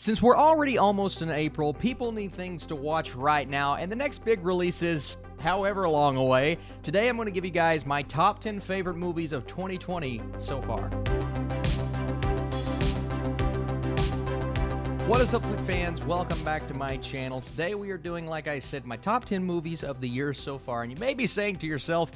Since we're already almost in April, people need things to watch right now, and the next big release is however long away. Today I'm going to give you guys my top 10 favorite movies of 2020 so far. What is up, flick fans? Welcome back to my channel. Today we are doing, like I said, my top 10 movies of the year so far, and you may be saying to yourself,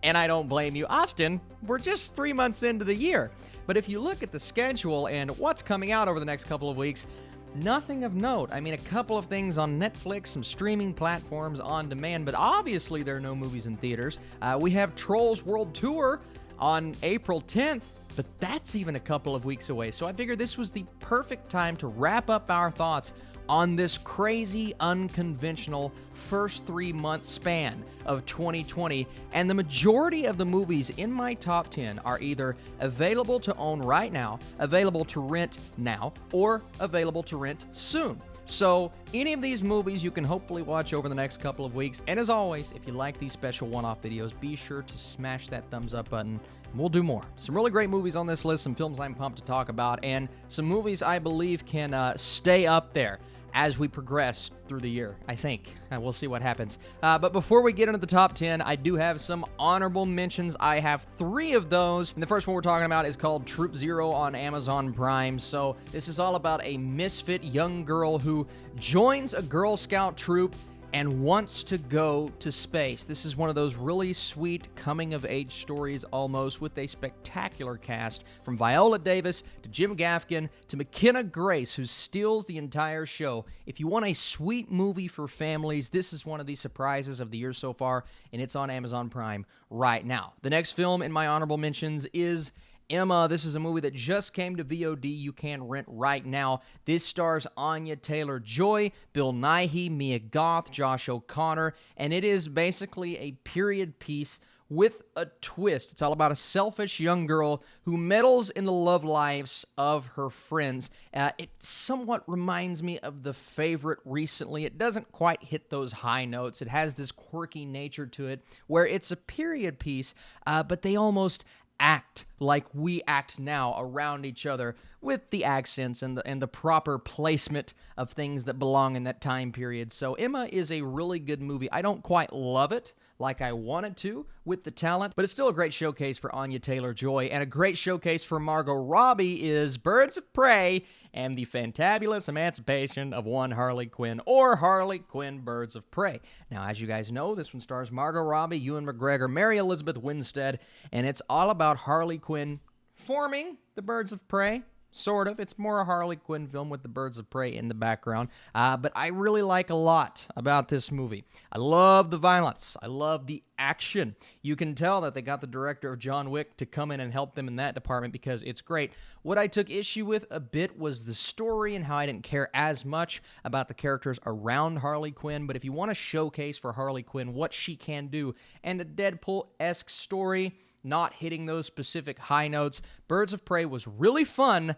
and I don't blame you, Austin, we're just 3 months into the year. But if you look at the schedule and what's coming out over the next couple of weeks, nothing of note. I mean, a couple of things on Netflix, some streaming platforms on demand, but obviously there are no movies in theaters. We have Trolls World Tour on April 10th, but that's even a couple of weeks away. So I figured this was the perfect time to wrap up our thoughts on this crazy, unconventional first 3 month span of 2020, and the majority of the movies in my top 10 are either available to own right now, available to rent now, or available to rent soon. So any of these movies you can hopefully watch over the next couple of weeks, and as always, if you like these special one-off videos, be sure to smash that thumbs up button. We'll do more. Some really great movies on this list, some films I'm pumped to talk about, and some movies I believe can stay up there as we progress through the year, I think. We'll see what happens. But before we get into the top 10, I do have some honorable mentions. I have 3 of those. And the first one we're talking about is called Troop Zero on Amazon Prime. So this is all about a misfit young girl who joins a Girl Scout troop and wants to go to space. This is one of those really sweet coming-of-age stories almost, with a spectacular cast from Viola Davis to Jim Gaffigan to McKenna Grace, who steals the entire show. If you want a sweet movie for families, this is one of the surprises of the year so far, and it's on Amazon Prime right now. The next film in my honorable mentions is Emma. This is a movie that just came to VOD. You can rent right now. This stars Anya Taylor-Joy, Bill Nighy, Mia Goth, Josh O'Connor, and it is basically a period piece with a twist. It's all about a selfish young girl who meddles in the love lives of her friends. It somewhat reminds me of The Favorite recently. It doesn't quite hit those high notes. It has this quirky nature to it where it's a period piece, but they almost act like we act now around each other, with the accents and the proper placement of things that belong in that time period. So Emma is a really good movie. I don't quite love it like I wanted to with the talent, but it's still a great showcase for Anya Taylor-Joy, and a great showcase for Margot Robbie is Birds of Prey and the Fantabulous Emancipation of One Harley Quinn, or Harley Quinn Birds of Prey. Now, as you guys know, this one stars Margot Robbie, Ewan McGregor, Mary Elizabeth Winstead, and it's all about Harley Quinn forming the Birds of Prey. Sort of. It's more a Harley Quinn film with the Birds of Prey in the background. But I really like a lot about this movie. I love the violence. I love the action. You can tell that they got the director of John Wick to come in and help them in that department, because it's great. What I took issue with a bit was the story and how I didn't care as much about the characters around Harley Quinn. But if you want to showcase for Harley Quinn what she can do, and a Deadpool-esque story, not hitting those specific high notes, Birds of Prey was really fun.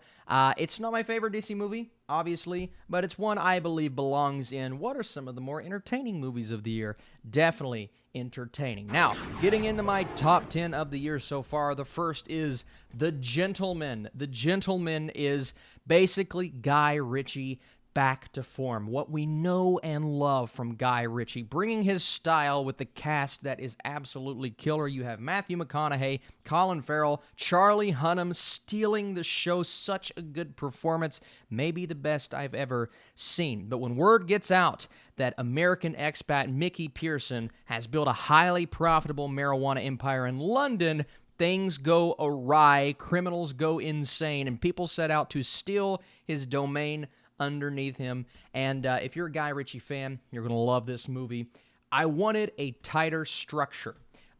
It's not my favorite DC movie, obviously, but it's one I believe belongs in what are some of the more entertaining movies of the year. Definitely entertaining. Now, getting into my top 10 of the year so far, the first is The Gentleman. The Gentleman is basically Guy Ritchie back to form. What we know and love from Guy Ritchie, bringing his style with the cast that is absolutely killer. You have Matthew McConaughey, Colin Farrell, Charlie Hunnam stealing the show. Such a good performance, maybe the best I've ever seen. But when word gets out that American expat Mickey Pearson has built a highly profitable marijuana empire in London, things go awry, criminals go insane, and people set out to steal his domain underneath him. And if you're a Guy Ritchie fan, you're going to love this movie. I wanted a tighter structure.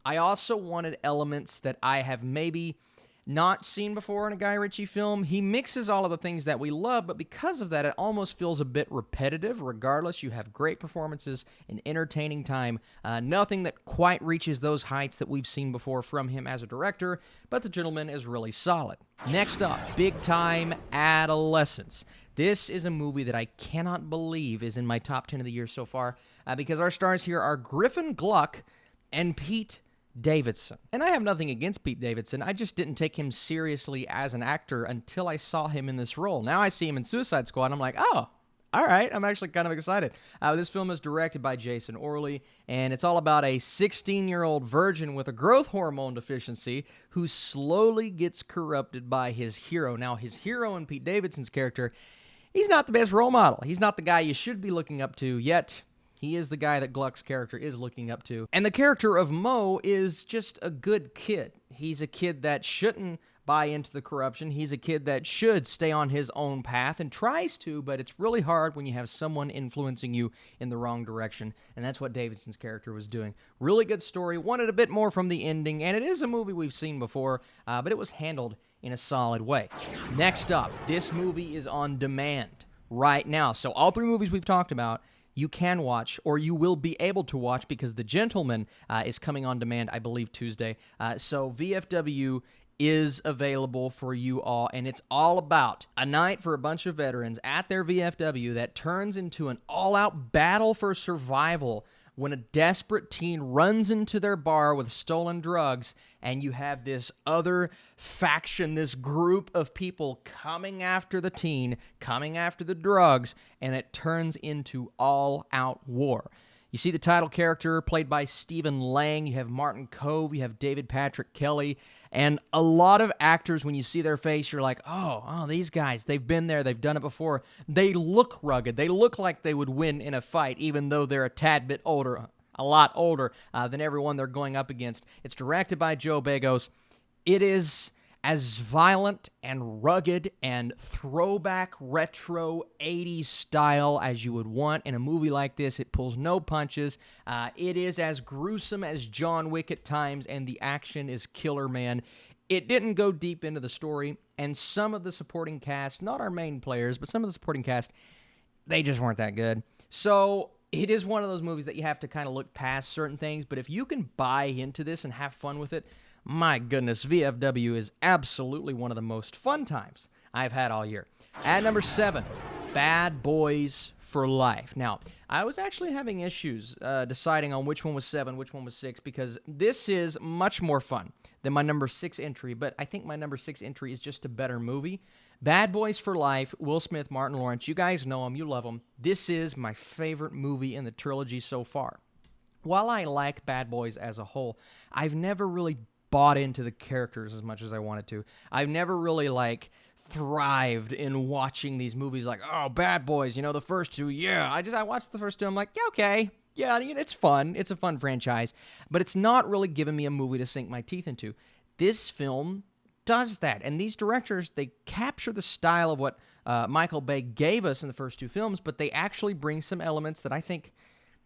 I also wanted elements that I have maybe not seen before in a Guy Ritchie film. He mixes all of the things that we love, but because of that, it almost feels a bit repetitive. Regardless, you have great performances and entertaining time. Nothing that quite reaches those heights that we've seen before from him as a director, but The Gentleman is really solid. Next up, big time Adolescence. This is a movie that I cannot believe is in my top 10 of the year so far, because our stars here are Griffin Gluck and Pete Davidson. And I have nothing against Pete Davidson. I just didn't take him seriously as an actor until I saw him in this role. Now I see him in Suicide Squad, and I'm like, oh, all right, I'm actually kind of excited. This film is directed by Jason Orley, and it's all about a 16-year-old virgin with a growth hormone deficiency who slowly gets corrupted by his hero. Now, his hero in Pete Davidson's character, he's not the best role model. He's not the guy you should be looking up to, yet he is the guy that Gluck's character is looking up to. And the character of Mo is just a good kid. He's a kid that shouldn't buy into the corruption. He's a kid that should stay on his own path and tries to, but it's really hard when you have someone influencing you in the wrong direction, and that's what Davidson's character was doing. Really good story. Wanted a bit more from the ending, and it is a movie we've seen before, but it was handled in a solid way. Next up, this movie is on demand right now. So all three movies we've talked about, you can watch, or you will be able to watch, because The Gentleman is coming on demand, I believe, Tuesday. So VFW is available for you all, and it's all about a night for a bunch of veterans at their VFW that turns into an all-out battle for survival when a desperate teen runs into their bar with stolen drugs, and you have this other faction, this group of people coming after the teen, coming after the drugs, and it turns into all-out war. You see the title character played by Stephen Lang, you have Martin Kove, you have David Patrick Kelly, and a lot of actors, when you see their face, you're like, oh, these guys, they've been there, they've done it before. They look rugged. They look like they would win in a fight, even though they're a tad bit older, a lot older than everyone they're going up against. It's directed by Joe Begos. It is as violent and rugged and throwback retro 80s style as you would want in a movie like this. It pulls no punches. It is as gruesome as John Wick at times, and the action is killer, man. It didn't go deep into the story, and some of the supporting cast, not our main players, but some of the supporting cast, they just weren't that good. So it is one of those movies that you have to kind of look past certain things, but if you can buy into this and have fun with it, my goodness, VFW is absolutely one of the most fun times I've had all year. At number 7, Bad Boys for Life. Now, I was actually having issues deciding on which one was 7, which one was 6, because this is much more fun than my number 6 entry, but I think my number 6 entry is just a better movie. Bad Boys for Life, Will Smith, Martin Lawrence. You guys know him, you love him. This is my favorite movie in the trilogy so far. While I like Bad Boys as a whole, I've never really bought into the characters as much as I wanted to. I've never really, thrived in watching these movies oh, Bad Boys, the first two, yeah. I watched the first two, I'm like, yeah, okay. Yeah, it's fun. It's a fun franchise. But it's not really giving me a movie to sink my teeth into. This film does that. And these directors, they capture the style of what Michael Bay gave us in the first two films, but they actually bring some elements that I think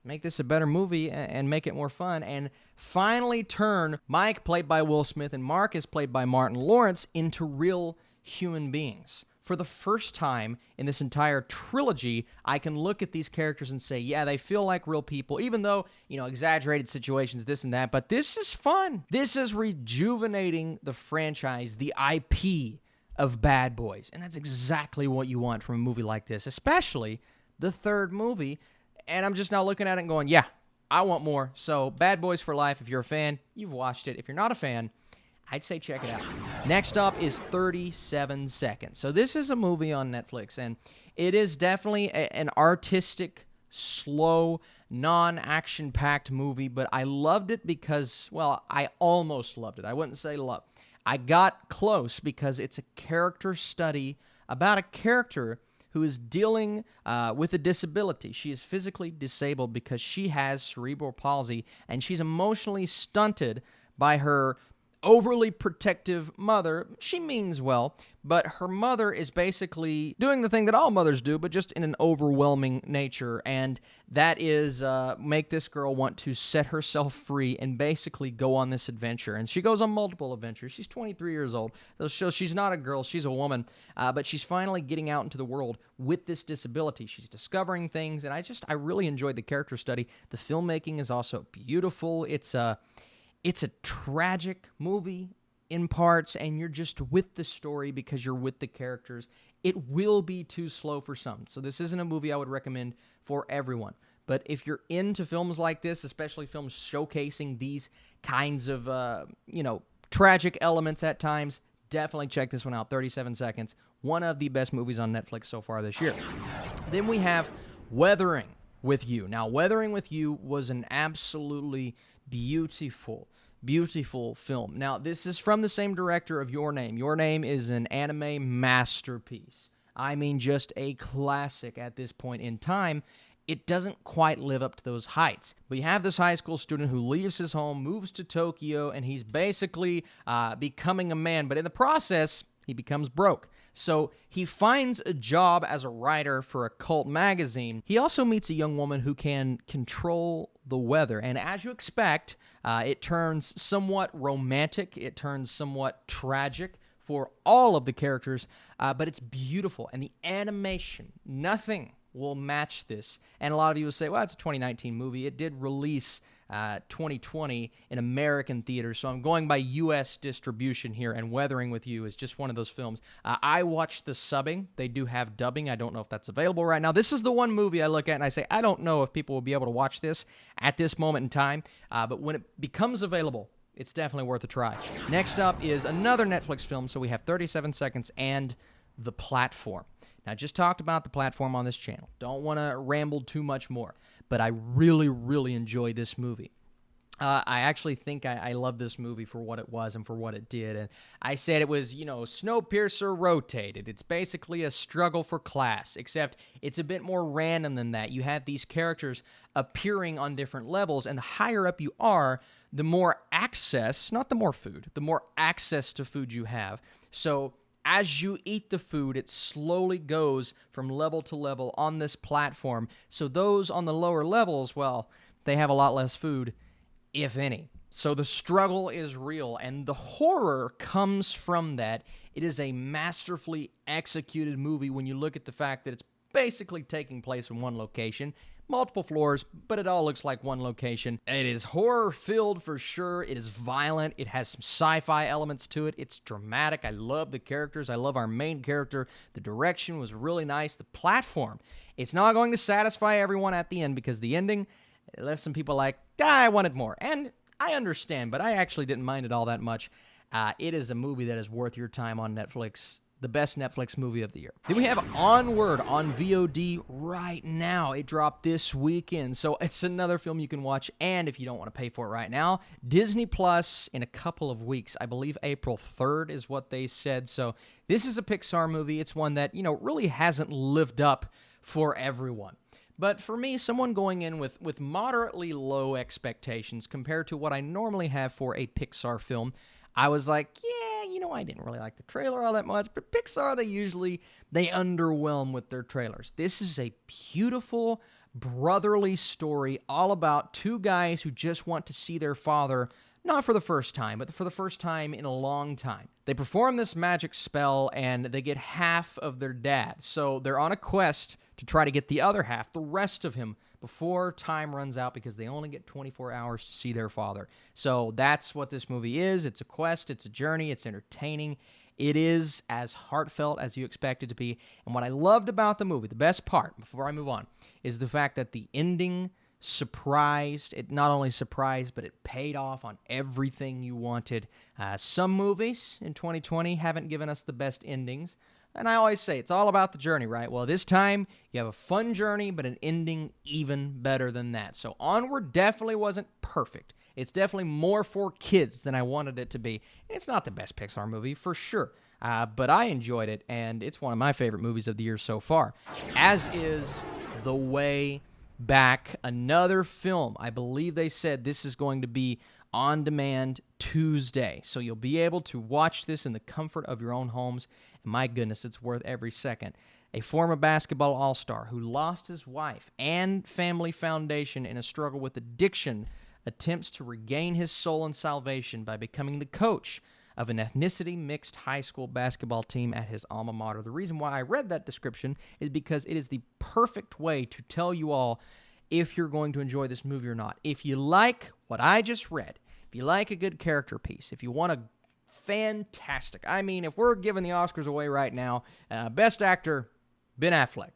make this a better movie and make it more fun, and finally turn Mike, played by Will Smith, and Marcus, played by Martin Lawrence, into real human beings. For the first time in this entire trilogy, I can look at these characters and say, yeah, they feel like real people, even though, exaggerated situations, this and that, but this is fun. This is rejuvenating the franchise, the IP of Bad Boys, and that's exactly what you want from a movie like this, especially the third movie. And I'm just now looking at it and going, yeah, I want more. So Bad Boys for Life, if you're a fan, you've watched it. If you're not a fan, I'd say check it out. Next up is 37 Seconds. So this is a movie on Netflix, and it is definitely an artistic, slow, non-action-packed movie, but I loved it because, well, I almost loved it. I wouldn't say love. I got close because it's a character study about a character who is dealing with a disability. She is physically disabled because she has cerebral palsy, and she's emotionally stunted by her overly protective mother. She means well, but her mother is basically doing the thing that all mothers do, but just in an overwhelming nature, and that is make this girl want to set herself free and basically go on this adventure. And she goes on multiple adventures. She's 23 years old, so she's not a girl, she's a woman, but she's finally getting out into the world with this disability. She's discovering things, and I really enjoyed the character study. The filmmaking is also beautiful. It's a tragic movie in parts, and you're just with the story because you're with the characters. It will be too slow for some, so this isn't a movie I would recommend for everyone. But if you're into films like this, especially films showcasing these kinds of, tragic elements at times. Definitely check this one out, 37 Seconds. One of the best movies on Netflix so far this year. Then we have Weathering with You. Now, Weathering with You was an absolutely beautiful film. Now, this is from the same director of Your Name. Your Name is an anime masterpiece. I mean, just a classic at this point in time. It doesn't quite live up to those heights. But you have this high school student who leaves his home, moves to Tokyo, and he's basically becoming a man. But in the process, he becomes broke. So he finds a job as a writer for a cult magazine. He also meets a young woman who can control the weather. And as you expect, it turns somewhat romantic. It turns somewhat tragic for all of the characters. But it's beautiful. And the animation, nothing will match this. And a lot of you will say, well, it's a 2019 movie. It did release 2020 in American theaters, so I'm going by U.S. distribution here, and Weathering with You is just one of those films. I watched the subbing. They do have dubbing. I don't know if that's available right now. This is the one movie I look at and I say, I don't know if people will be able to watch this at this moment in time, but when it becomes available, it's definitely worth a try. Next up is another Netflix film, so we have 37 Seconds and The Platform. Now, I just talked about The Platform on this channel. Don't want to ramble too much more, but I really, really enjoyed this movie. I actually think I love this movie for what it was and for what it did. And I said it was, Snowpiercer rotated. It's basically a struggle for class, except it's a bit more random than that. You have these characters appearing on different levels, and the higher up you are, the more access, not the more food, the more access to food you have. So as you eat the food, it slowly goes from level to level on this platform. So those on the lower levels, well, they have a lot less food, if any. So the struggle is real, and the horror comes from that. It is a masterfully executed movie when you look at the fact that it's basically taking place in one location. Multiple floors, but it all looks like one location. It is horror-filled for sure. It is violent. It has some sci-fi elements to it. It's dramatic. I love the characters. I love our main character. The direction was really nice. The platform. It's not going to satisfy everyone at the end because the ending left some people like, I wanted more. And I understand, but I actually didn't mind it all that much. It is a movie that is worth your time on Netflix. The best Netflix movie of the year. Then we have Onward on VOD right now. It dropped this weekend, so it's another film you can watch, and if you don't want to pay for it right now, Disney Plus in a couple of weeks. I believe April 3rd is what they said, so this is a Pixar movie. It's one that, really hasn't lived up for everyone. But for me, someone going in with moderately low expectations compared to what I normally have for a Pixar film, I was like, I didn't really like the trailer all that much, but Pixar, they underwhelm with their trailers. This is a beautiful, brotherly story all about two guys who just want to see their father, not for the first time, but for the first time in a long time. They perform this magic spell, and they get half of their dad. So they're on a quest to try to get the other half, the rest of him, before time runs out because they only get 24 hours to see their father. So that's what this movie is. It's a quest. It's a journey. It's entertaining. It is as heartfelt as you expect it to be. And what I loved about the movie, the best part, before I move on, is the fact that the ending surprised. It not only surprised, but it paid off on everything you wanted. Some movies in 2020 haven't given us the best endings. And I always say, it's all about the journey, right? Well, this time, you have a fun journey, but an ending even better than that. So Onward definitely wasn't perfect. It's definitely more for kids than I wanted it to be. It's not the best Pixar movie, for sure. But I enjoyed it, and it's one of my favorite movies of the year so far. As is The Way Back, another film. I believe they said this is going to be on demand Tuesday. So you'll be able to watch this in the comfort of your own homes. And my goodness, it's worth every second. A former basketball all-star who lost his wife and family foundation in a struggle with addiction attempts to regain his soul and salvation by becoming the coach of an ethnicity-mixed high school basketball team at his alma mater. The reason why I read that description is because it is the perfect way to tell you all if you're going to enjoy this movie or not. If you like what I just read, if you like a good character piece, if you want a fantastic, I mean, if we're giving the Oscars away right now, Best Actor, Ben Affleck,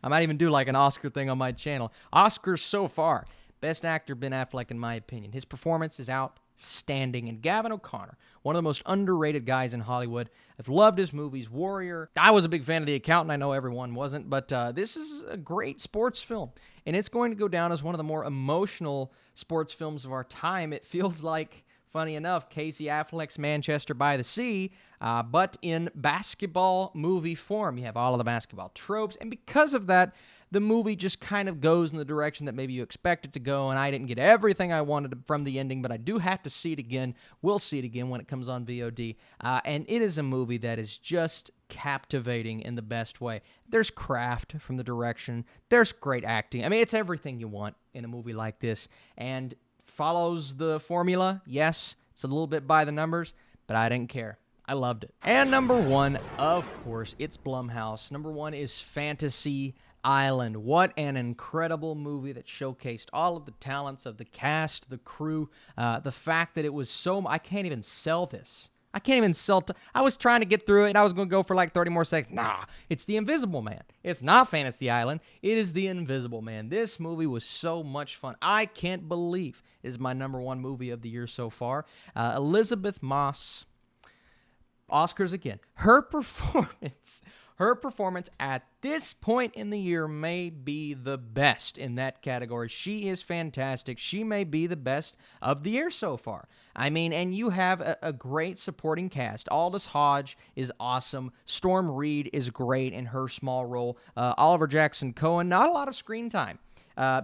I might even do like an Oscar thing on my channel. Oscars so far. Best actor, Ben Affleck, in my opinion. His performance is outstanding. And Gavin O'Connor, one of the most underrated guys in Hollywood. I've loved his movies. Warrior. I was a big fan of The Accountant. I know everyone wasn't, but this is a great sports film. And it's going to go down as one of the more emotional sports films of our time. It feels like, funny enough, Casey Affleck's Manchester by the Sea, but in basketball movie form. You have all of the basketball tropes, and because of that, the movie just kind of goes in the direction that maybe you expect it to go, and I didn't get everything I wanted from the ending, but I do have to see it again. We'll see it again when it comes on VOD, and it is a movie that is just captivating in the best way. There's craft from the direction. There's great acting. I mean, it's everything you want in a movie like this, and follows the formula. Yes, it's a little bit by the numbers, but I didn't care. I loved it. And number one, of course, it's Blumhouse. Number one is Fantasy Island. What an incredible movie that showcased all of the talents of the cast, the crew, the fact that it was so... I can't even sell this. I can't even sell... I was trying to get through it, and I was going to go for like 30 more seconds. Nah, it's The Invisible Man. It's not Fantasy Island. It is The Invisible Man. This movie was so much fun. I can't believe it is my number one movie of the year so far. Elizabeth Moss, Oscars again. Her performance at this point in the year may be the best in that category. She is fantastic. She may be the best of the year so far. I mean, and you have a great supporting cast. Aldous Hodge is awesome. Storm Reed is great in her small role. Oliver Jackson Cohen, not a lot of screen time.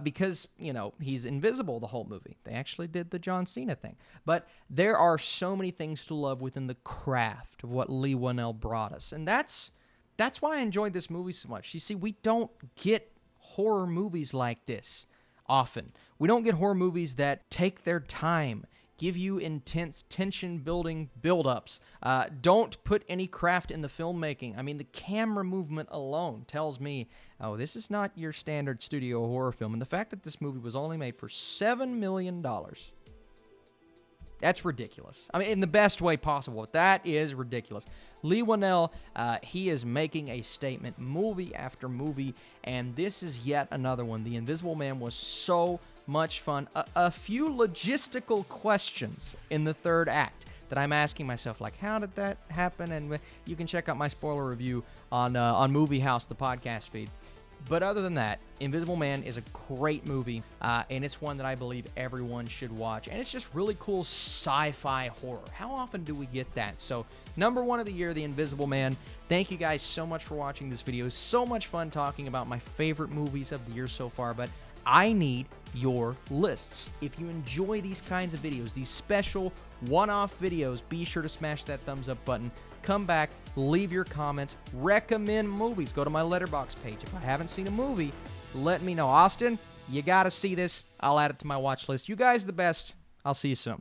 Because, you know, he's invisible the whole movie. They actually did the John Cena thing. But there are so many things to love within the craft of what Leigh Whannell brought us. And that's why I enjoyed this movie so much. You see, we don't get horror movies like this often. We don't get horror movies that take their time, give you intense tension-building build-ups, don't put any craft in the filmmaking. I mean, the camera movement alone tells me, oh, this is not your standard studio horror film. And the fact that this movie was only made for $7 million, that's ridiculous. I mean, in the best way possible. That is ridiculous. Leigh Whannell, he is making a statement movie after movie, and this is yet another one. The Invisible Man was so much fun. A few logistical questions in the third act that I'm asking myself, like, how did that happen? And you can check out my spoiler review on Movie House, the podcast feed. But other than that, Invisible Man is a great movie, and it's one that I believe everyone should watch. And it's just really cool sci-fi horror. How often do we get that? So, number one of the year, The Invisible Man. Thank you guys so much for watching this video. So much fun talking about my favorite movies of the year so far, but I need your lists. If you enjoy these kinds of videos, these special one-off videos, be sure to smash that thumbs up button. Come back, leave your comments, recommend movies. Go to my Letterboxd page. If I haven't seen a movie, let me know. Austin, you got to see this. I'll add it to my watch list. You guys the best. I'll see you soon.